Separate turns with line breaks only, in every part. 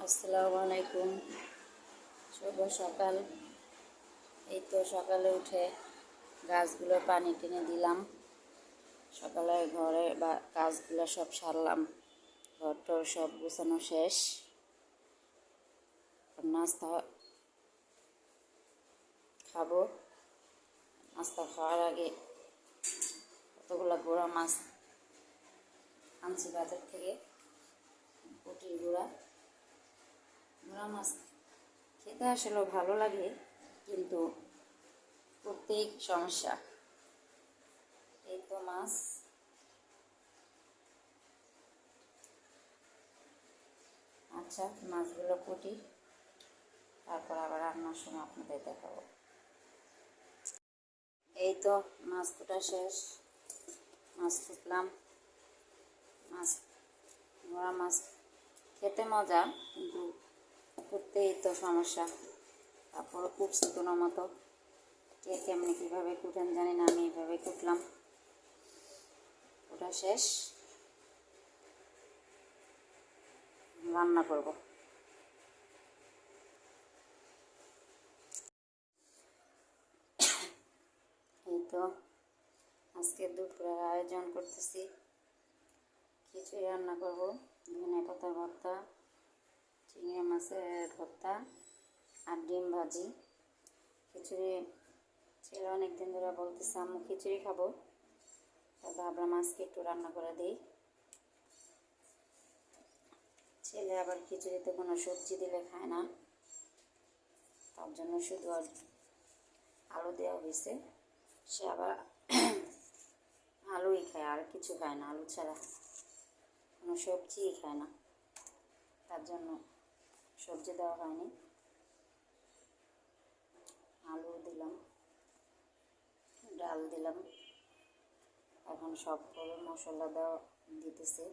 আসসালামু আলাইকুম। শুভ সকাল। এই তো সকালে উঠে গাছগুলো পানি টেনে দিলাম। সকালে ঘরে বা কাজগুলো সব সারলাম, ঘরটর সব গোছানো শেষ। নাস্তা খাবো। নাস্তা খাওয়ার আগে কতগুলো গুঁড়া মাছ আনছি বাজার থেকে। পুঁটির গুঁড়া মাছ খেতে আসলে ভালো লাগে, কিন্তু করতেই সমস্যা। এই তো মাছ, আচ্ছা মাছগুলো কুটি, তারপর আবার রান্নার সময় আপনাদের দেখাবো। এই তো মাছ কুটা শেষ, মাছ কুটলাম। গোড়া মাছ খেতে মজা, কিন্তু করতেই তো সমস্যা। তারপর কুটছি কোনো মতো। কে কেমনি কীভাবে কুটেন জানি না, আমি এইভাবে কুটলাম। কুটা শেষ, রান্না করব। এই তো আজকে দুপুরের আয়োজন করতেছি। খিচুড়ি রান্না করব, ধনে পাতার ভর্তা, চিংড়ি মাছের ভর্তা আর ডিম ভাজি। খিচুড়ি ছেলে অনেক দিন ধরে বলতেছে আম্মু খিচুড়ি খাবো, তা ভাবলাম আজকে একটু রান্না করে দিই। ছেলে আবার খিচুড়িতে কোনো সবজি দিলে খায় না, তার জন্য শুধু আলু দেওয়া হয়েছে। সে আবার আলুই খায়, আর কিছু খায় না, আলু ছাড়া কোনো সবজিই খায় না, তার জন্য সবজি দেওয়া হয়নি। আলু দিলাম, ডাল দিলাম, এখন সব করে মশলা দেওয়া দিতেছে।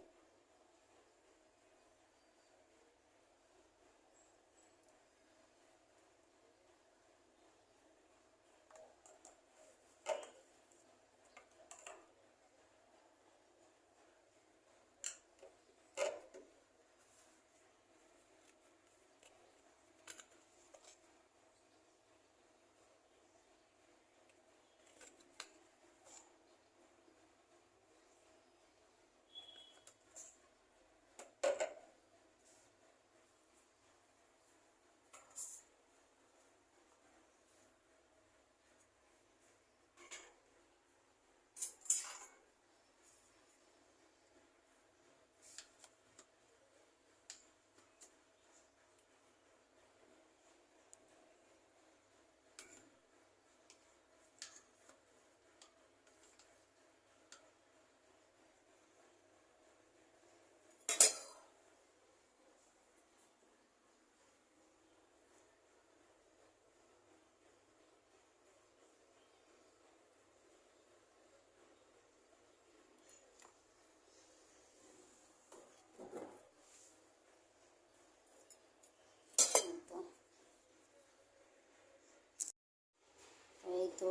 এই তো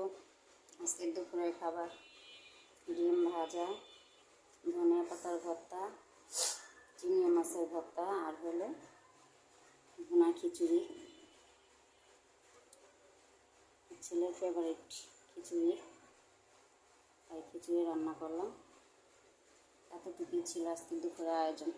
আজকের দুপুরের খাবার, ডিম ভাজা, ধনে পাতার ভর্তা, চিংড়ি মাছের ভর্তা, আর হলো ভুনা খিচুড়ি। ছেলের ফেভারিট খিচুড়ি, তাই খিচুড়ি রান্না করলাম। এতটুকুই ছিল আজকে দুপুরের আয়োজন।